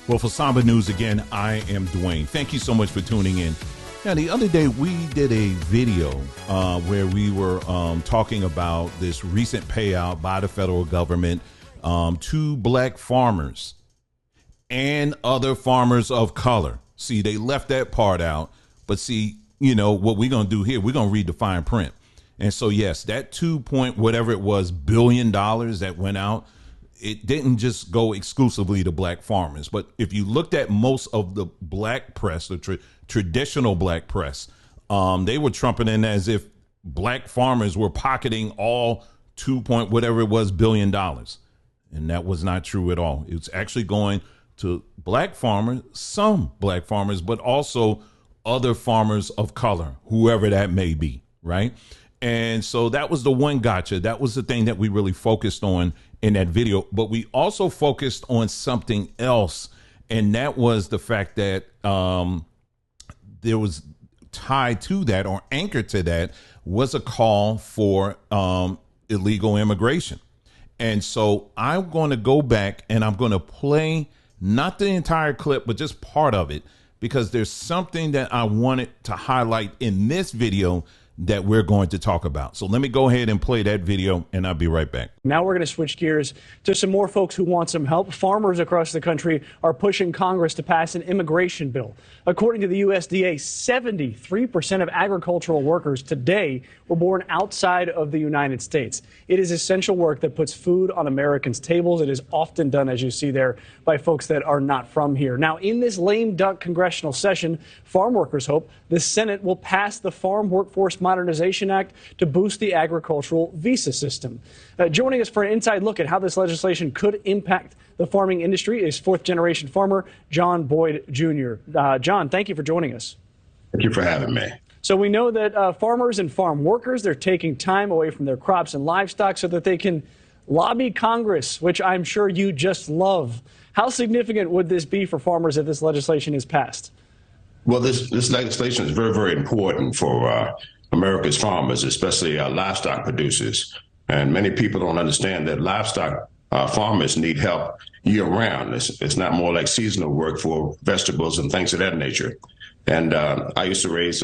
Well, for Samba News again, I am Dwayne. Thank you so much for tuning in. Now, the other day we did a video where we were talking about this recent payout by the federal government to black farmers and other farmers of color. See, they left that part out. But see, you know, what we're going to do here, we're going to read the fine print. And so, yes, that 2 point whatever it was billion dollars that went out, it didn't just go exclusively to black farmers. But if you looked at most of the black press, the traditional black press, they were trumpeting as if black farmers were pocketing all 2 point whatever it was billion dollars. And that was not true at all. It's actually going to black farmers, some black farmers, but also other farmers of color, whoever that may be. Right. And so that was the one gotcha. That was the thing that we really focused on in that video. But we also focused on something else. And that was the fact that there was tied to that or anchored to that was a call for illegal immigration. And so I'm going to go back and I'm going to play not the entire clip, but just part of it, because there's something that I wanted to highlight in this video that we're going to talk about. So let me go ahead and play that video and I'll be right back. Now we're going to switch gears to some more folks who want some help. Farmers across the country are pushing Congress to pass an immigration bill. According to the USDA, 73% of agricultural workers today were born outside of the United States. It is essential work that puts food on Americans' tables. It is often done, as you see there, by folks that are not from here. Now, in this lame duck congressional session, farm workers hope the Senate will pass the Farm Workforce Modernization Act to boost the agricultural visa system. Joining us for an inside look at how this legislation could impact the farming industry is fourth-generation farmer John Boyd Jr. John, thank you for joining us. Thank you for having me. So we know that farmers and farm workers, they're taking time away from their crops and livestock so that they can lobby Congress, which I'm sure you just love. How significant would this be for farmers if this legislation is passed? Well, this legislation is very, very important for America's farmers, especially livestock producers. And many people don't understand that livestock farmers need help year round. It's not more like seasonal work for vegetables and things of that nature. And I used to raise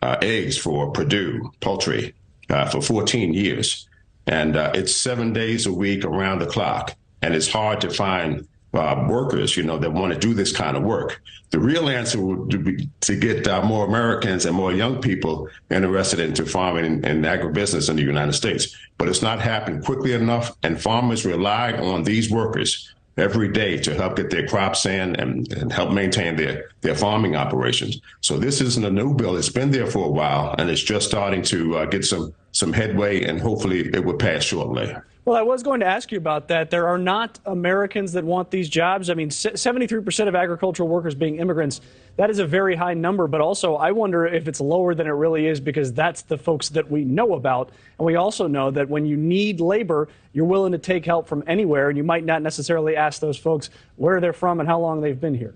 eggs for Purdue Poultry for 14 years. And it's 7 days a week around the clock. And it's hard to find workers, you know, that want to do this kind of work. The real answer would be to get more Americans and more young people interested into farming and agribusiness in the United States. But it's not happening quickly enough, and farmers rely on these workers every day to help get their crops in and help maintain their farming operations. So this isn't a new bill. It's been there for a while, and it's just starting to get some headway, and hopefully it will pass shortly. Well, I was going to ask you about that. There are not Americans that want these jobs. I mean, 73% of agricultural workers being immigrants, that is a very high number. But also, I wonder if it's lower than it really is, because that's the folks that we know about. And we also know that when you need labor, you're willing to take help from anywhere. And you might not necessarily ask those folks where they're from and how long they've been here.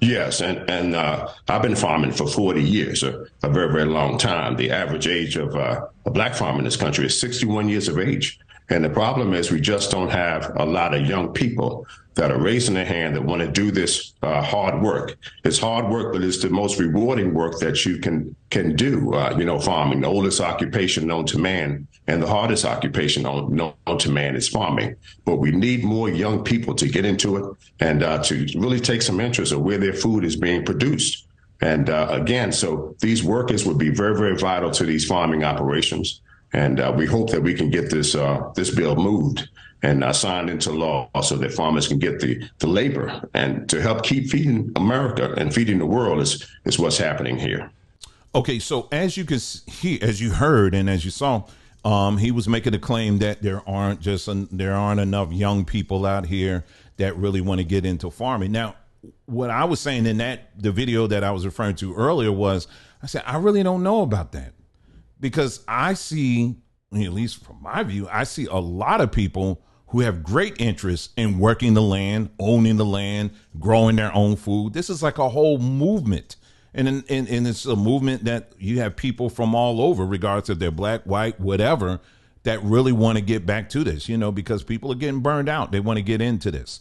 Yes, and I've been farming for 40 years, a very, very long time. The average age of a black farmer in this country is 61 years of age. And the problem is we just don't have a lot of young people that are raising their hand that want to do this hard work. It's hard work, but it's the most rewarding work that you can do. You know, farming, the oldest occupation known to man, and the hardest occupation known to man is farming. But we need more young people to get into it and to really take some interest in where their food is being produced. And again, so these workers would be very, very vital to these farming operations. And we hope that we can get this bill moved and signed into law so that farmers can get the labor and to help keep feeding America and feeding the world is what's happening here. OK, so as you can see, as you heard and as you saw, he was making a claim that there aren't enough young people out here that really want to get into farming. Now, what I was saying in the video that I was referring to earlier was I said, I really don't know about that. Because I see, at least from my view, I see a lot of people who have great interest in working the land, owning the land, growing their own food. This is like a whole movement. And it's a movement that you have people from all over, regardless if they're black, white, whatever, that really want to get back to this, you know, because people are getting burned out. They want to get into this.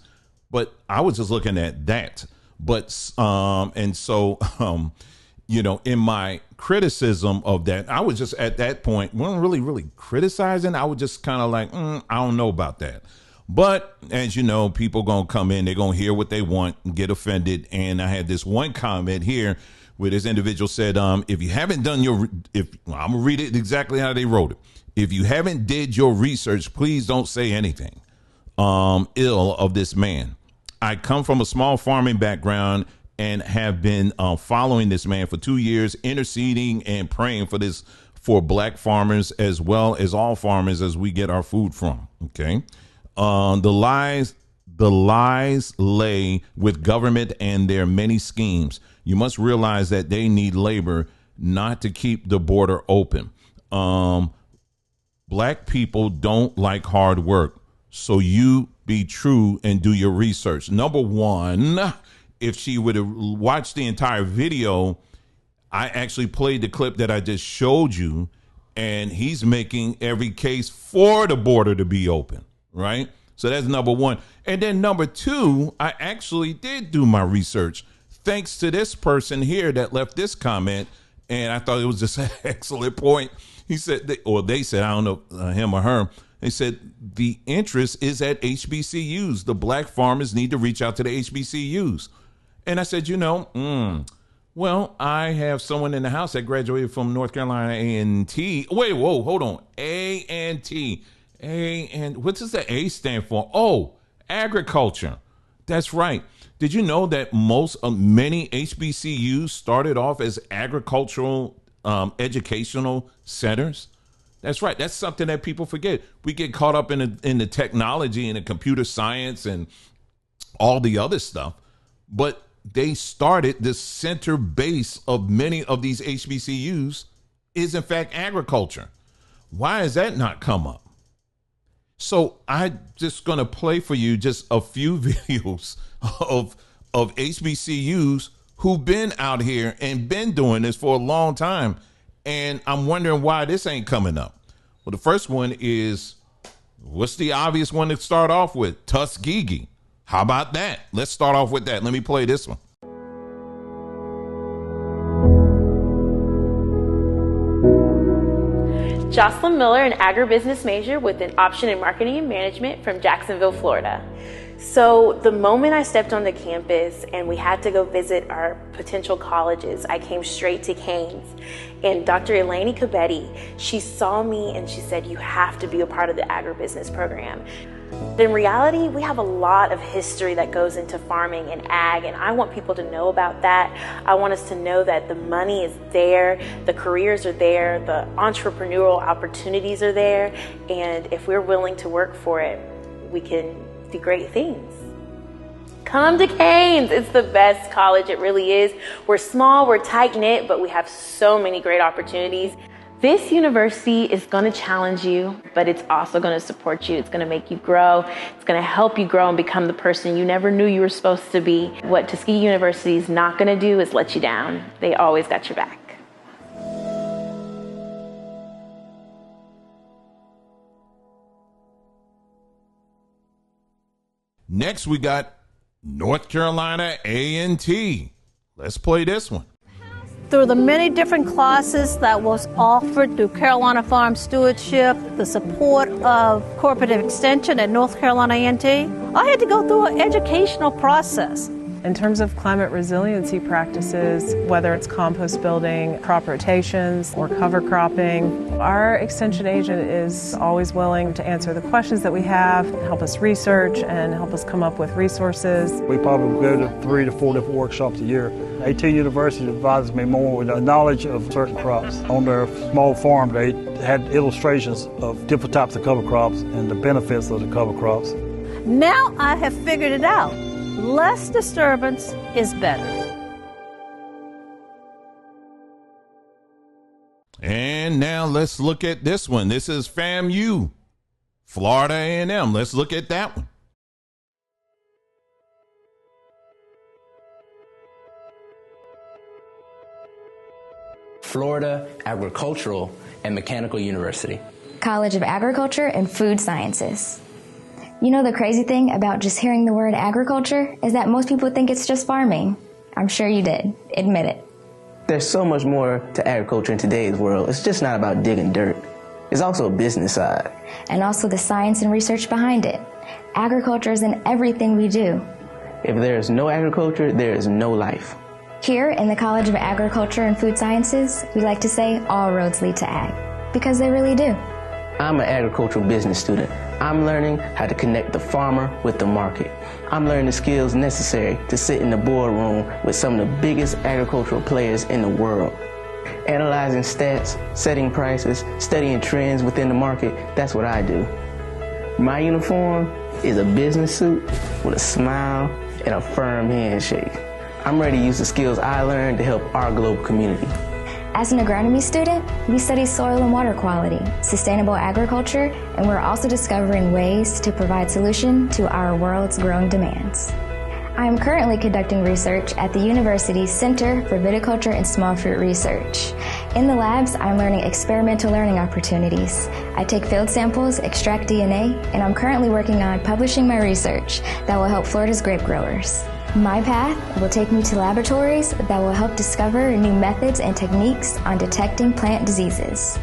But I was just looking at that. But and so you know, in my criticism of that, I was just at that point, wasn't really criticizing. I was just kind of like, I don't know about that. But as you know, people going to come in, they're going to hear what they want and get offended. And I had this one comment here where this individual said, if you haven't done I'm going to read it exactly how they wrote it. If you haven't did your research, please don't say anything ill of this man. I come from a small farming background and have been following this man for 2 years, interceding and praying for black farmers as well as all farmers as we get our food from. Okay. The lies lay with government and their many schemes. You must realize that they need labor, not to keep the border open. Black people don't like hard work. So you be true and do your research. Number one, if she would have watched the entire video, I actually played the clip that I just showed you, and he's making every case for the border to be open, right? So that's number one. And then number two, I actually did do my research thanks to this person here that left this comment, and I thought it was just an excellent point. He said, they said, I don't know, him or her, they said the interest is at HBCUs. The black farmers need to reach out to the HBCUs. And I said, well, I have someone in the house that graduated from North Carolina A&T. Wait, whoa, hold on. A&T. And what does the A stand for? Oh, agriculture. That's right. Did you know that many HBCUs started off as agricultural educational centers? That's right. That's something that people forget. We get caught up in the technology and the computer science and all the other stuff. But they started the center base of many of these HBCUs is in fact agriculture. Why has that not come up? So I'm just going to play for you just a few videos of HBCUs who've been out here and been doing this for a long time. And I'm wondering why this ain't coming up. Well, the first one is, what's the obvious one to start off with? Tuskegee. How about that? Let's start off with that. Let me play this one. Jocelyn Miller, an agribusiness major with an option in marketing and management from Jacksonville, Florida. So the moment I stepped on the campus and we had to go visit our potential colleges, I came straight to Canes. And Dr. Elaine Cabetti, she saw me and she said, you have to be a part of the agribusiness program. In reality, we have a lot of history that goes into farming and ag, and I want people to know about that. I want us to know that the money is there, the careers are there, the entrepreneurial opportunities are there, and if we're willing to work for it, we can do great things. Come to Canes. It's the best college. It really is. We're small, we're tight-knit, but we have so many great opportunities. This university is going to challenge you, but it's also going to support you. It's going to make you grow. It's going to help you grow and become the person you never knew you were supposed to be. What Tuskegee University is not going to do is let you down. They always got your back. Next, we got North Carolina A&T. Let's play this one. Through the many different classes that was offered through Carolina Farm Stewardship, the support of corporate extension at North Carolina A&T, I had to go through an educational process. In terms of climate resiliency practices, whether it's compost building, crop rotations, or cover cropping, our extension agent is always willing to answer the questions that we have, help us research, and help us come up with resources. We probably go to 3 to 4 different workshops a year. AT University advises me more with the knowledge of certain crops. On their small farm, they had illustrations of different types of cover crops and the benefits of the cover crops. Now I have figured it out. Less disturbance is better. And now let's look at this one. This is FAMU, Florida A&M. Let's look at that one. Florida Agricultural and Mechanical University. College of Agriculture and Food Sciences. You know, the crazy thing about just hearing the word agriculture is that most people think it's just farming. I'm sure you did. Admit it. There's so much more to agriculture in today's world. It's just not about digging dirt. It's also a business side. And also the science and research behind it. Agriculture is in everything we do. If there is no agriculture, there is no life. Here in the College of Agriculture and Food Sciences, we like to say all roads lead to ag, because they really do. I'm an agricultural business student. I'm learning how to connect the farmer with the market. I'm learning the skills necessary to sit in the boardroom with some of the biggest agricultural players in the world. Analyzing stats, setting prices, studying trends within the market, that's what I do. My uniform is a business suit with a smile and a firm handshake. I'm ready to use the skills I learned to help our global community. As an agronomy student, we study soil and water quality, sustainable agriculture, and we're also discovering ways to provide solution to our world's growing demands. I am currently conducting research at the university's Center for Viticulture and Small Fruit Research. In the labs, I'm learning experimental learning opportunities. I take field samples, extract DNA, and I'm currently working on publishing my research that will help Florida's grape growers. My path will take me to laboratories that will help discover new methods and techniques on detecting plant diseases.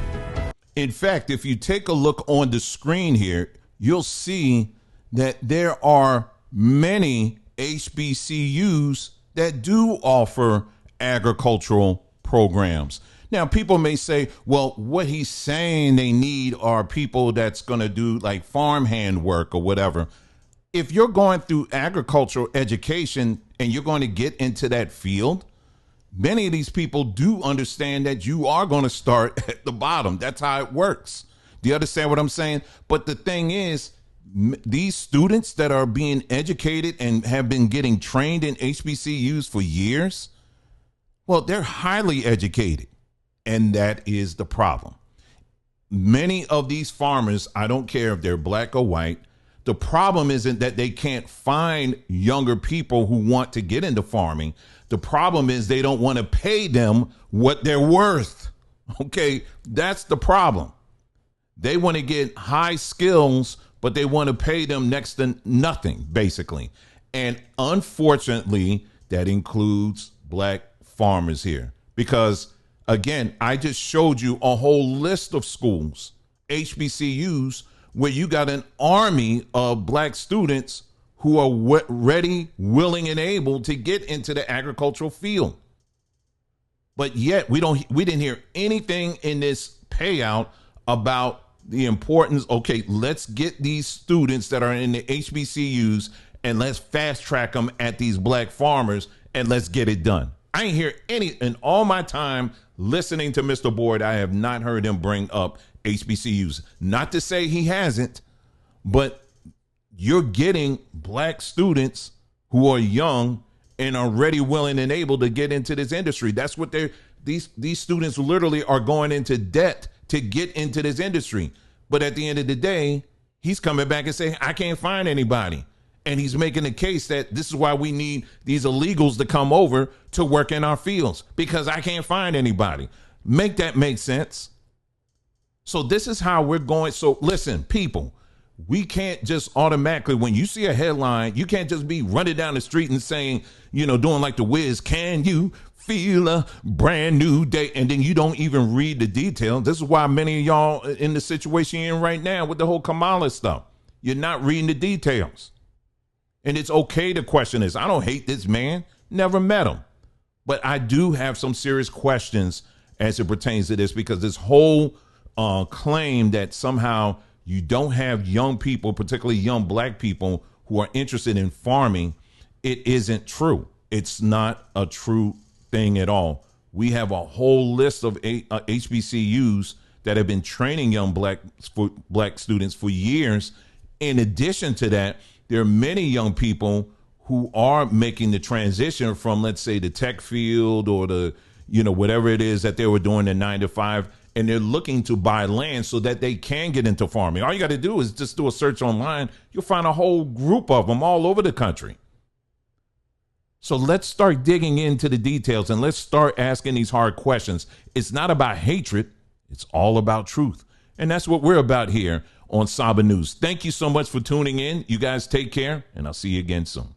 In fact, if you take a look on the screen here, you'll see that there are many HBCUs that do offer agricultural programs. Now, people may say, well, what he's saying they need are people that's going to do like farmhand work or whatever. If you're going through agricultural education and you're going to get into that field, many of these people do understand that you are going to start at the bottom. That's how it works. Do you understand what I'm saying? But the thing is, these students that are being educated and have been getting trained in HBCUs for years, well, they're highly educated. And that is the problem. Many of these farmers, I don't care if they're black or white, the problem isn't that they can't find younger people who want to get into farming. The problem is they don't want to pay them what they're worth. Okay, that's the problem. They want to get high skills, but they want to pay them next to nothing, basically. And unfortunately, that includes black farmers here. Because, again, I just showed you a whole list of schools, HBCUs, where you got an army of black students who are ready, willing, and able to get into the agricultural field. But yet we didn't hear anything in this payout about the importance. Okay, let's get these students that are in the HBCUs and let's fast track them at these black farmers and let's get it done. I ain't hear any in all my time listening to Mr. Boyd. I have not heard him bring up HBCUs. Not to say he hasn't, but you're getting black students who are young and are ready, willing, and able to get into this industry. That's what these students literally are going into debt to get into this industry. But at the end of the day, he's coming back and saying, I can't find anybody. And he's making a case that this is why we need these illegals to come over to work in our fields, because I can't find anybody. Make that make sense. So this is how we're going. So listen, people, we can't just automatically, when you see a headline, you can't just be running down the street and saying, doing like the Wiz, can you feel a brand new day? And then you don't even read the detail. This is why many of y'all in the situation you're in right now with the whole Kamala stuff, you're not reading the details. And it's okay to question this. I don't hate this man, never met him. But I do have some serious questions as it pertains to this, because this whole claim that somehow you don't have young people, particularly young black people, who are interested in farming, it isn't true. It's not a true thing at all. We have a whole list of HBCUs that have been training young black students for years. In addition to that, there are many young people who are making the transition from, let's say, the tech field or the, whatever it is that they were doing in 9 to 5, and they're looking to buy land so that they can get into farming. All you got to do is just do a search online. You'll find a whole group of them all over the country. So let's start digging into the details and let's start asking these hard questions. It's not about hatred. It's all about truth. And that's what we're about here on Samba News. Thank you so much for tuning in. You guys take care, and I'll see you again soon.